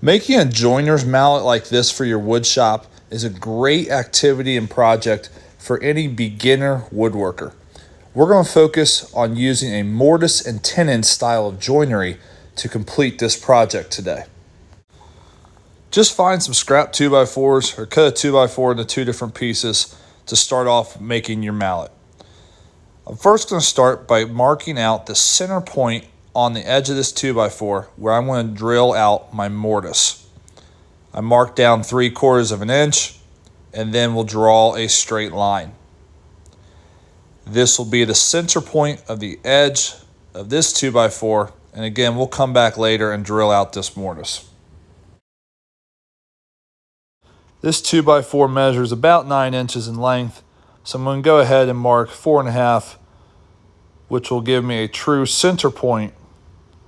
Making a joiner's mallet like this for your wood shop is a great activity and project for any beginner woodworker. We're going to focus on using a mortise and tenon style of joinery to complete this project today. Just find some scrap 2x4s or cut a 2x4 into two different pieces to start off making your mallet. I'm first going to start by marking out the center point on the edge of this 2x4 where I'm going to drill out my mortise. I mark down 3/4 of an inch and then we'll draw a straight line. This will be the center point of the edge of this 2x4, and again we'll come back later and drill out this mortise. This 2x4 measures about 9 inches in length, so I'm going to go ahead and mark 4.5, which will give me a true center point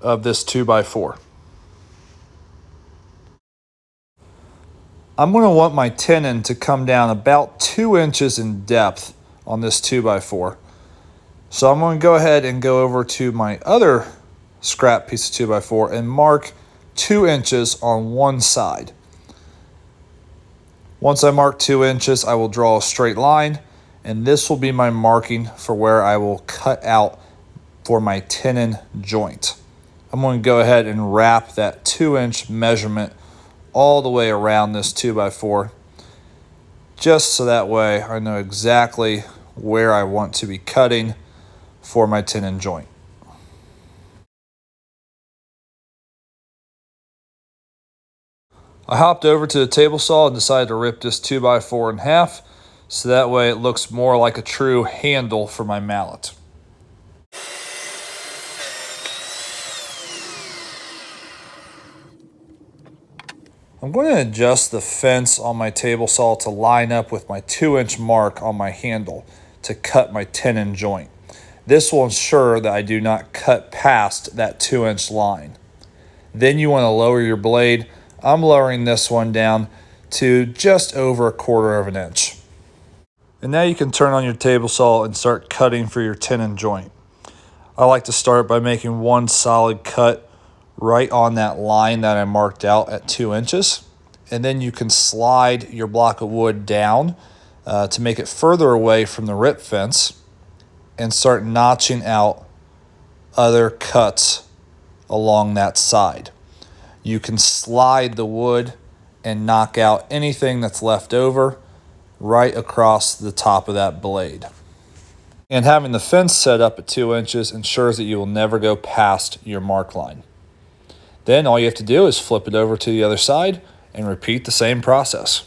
of this 2x4. I'm going to want my tenon to come down about 2 inches in depth on this 2x4. So I'm going to go ahead and go over to my other scrap piece of 2x4 and mark 2 inches on one side. Once I mark 2 inches, I will draw a straight line, and this will be my marking for where I will cut out for my tenon joint. I'm going to go ahead and wrap that 2-inch measurement all the way around this 2x4, just so that way I know exactly where I want to be cutting for my tenon joint. I hopped over to the table saw and decided to rip this 2x4 in half, so that way it looks more like a true handle for my mallet. I'm going to adjust the fence on my table saw to line up with my 2-inch mark on my handle to cut my tenon joint. This will ensure that I do not cut past that 2-inch line. Then you want to lower your blade. I'm lowering this one down to just over 1/4 of an inch. And now you can turn on your table saw and start cutting for your tenon joint. I like to start by making one solid cut right on that line that I marked out at 2 inches. And then you can slide your block of wood down to make it further away from the rip fence and start notching out other cuts along that side. You can slide the wood and knock out anything that's left over right across the top of that blade. And having the fence set up at 2 inches ensures that you will never go past your mark line. Then all you have to do is flip it over to the other side and repeat the same process.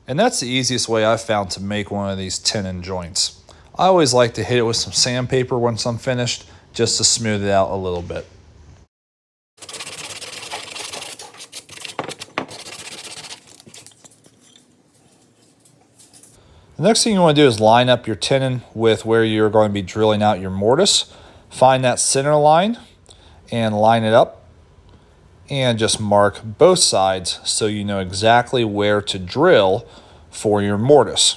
And that's the easiest way I've found to make one of these tenon joints. I always like to hit it with some sandpaper once I'm finished, just to smooth it out a little bit. The next thing you want to do is line up your tenon with where you're going to be drilling out your mortise. Find that center line and line it up. And just mark both sides so you know exactly where to drill for your mortise.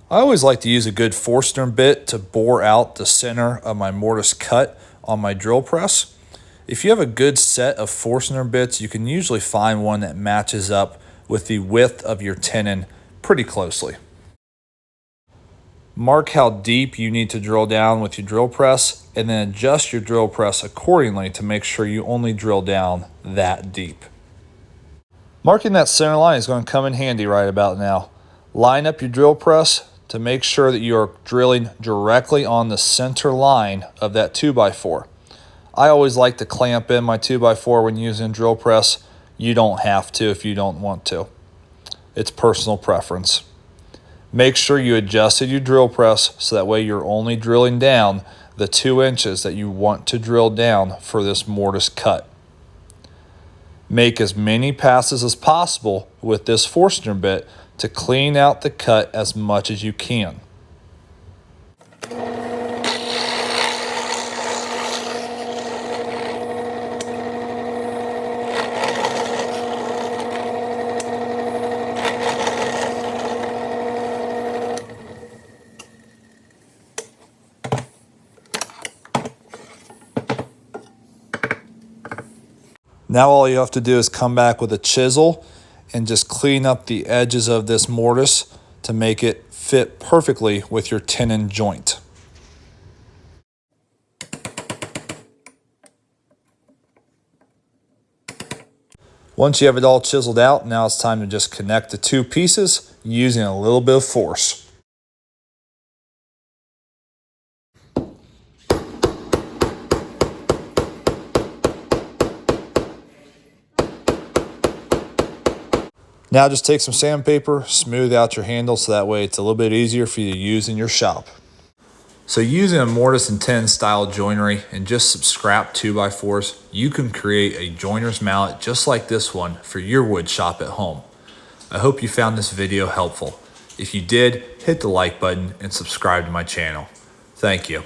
I always like to use a good Forstner bit to bore out the center of my mortise cut on my drill press. If you have a good set of Forstner bits, you can usually find one that matches up with the width of your tenon pretty closely. Mark how deep you need to drill down with your drill press and then adjust your drill press accordingly to make sure you only drill down that deep. Marking that center line is going to come in handy right about now. Line up your drill press to make sure that you are drilling directly on the center line of that 2x4. I always like to clamp in my 2x4 when using drill press. You don't have to if you don't want to. It's personal preference. Make sure you adjusted your drill press so that way you're only drilling down the 2 inches that you want to drill down for this mortise cut. Make as many passes as possible with this Forstner bit to clean out the cut as much as you can. Now all you have to do is come back with a chisel and just clean up the edges of this mortise to make it fit perfectly with your tenon joint. Once you have it all chiseled out, now it's time to just connect the two pieces using a little bit of force. Now just take some sandpaper, smooth out your handle so that way it's a little bit easier for you to use in your shop. So using a mortise and tenon style joinery and just some scrap 2x4s, you can create a joiner's mallet just like this one for your wood shop at home. I hope you found this video helpful. If you did, hit the like button and subscribe to my channel. Thank you.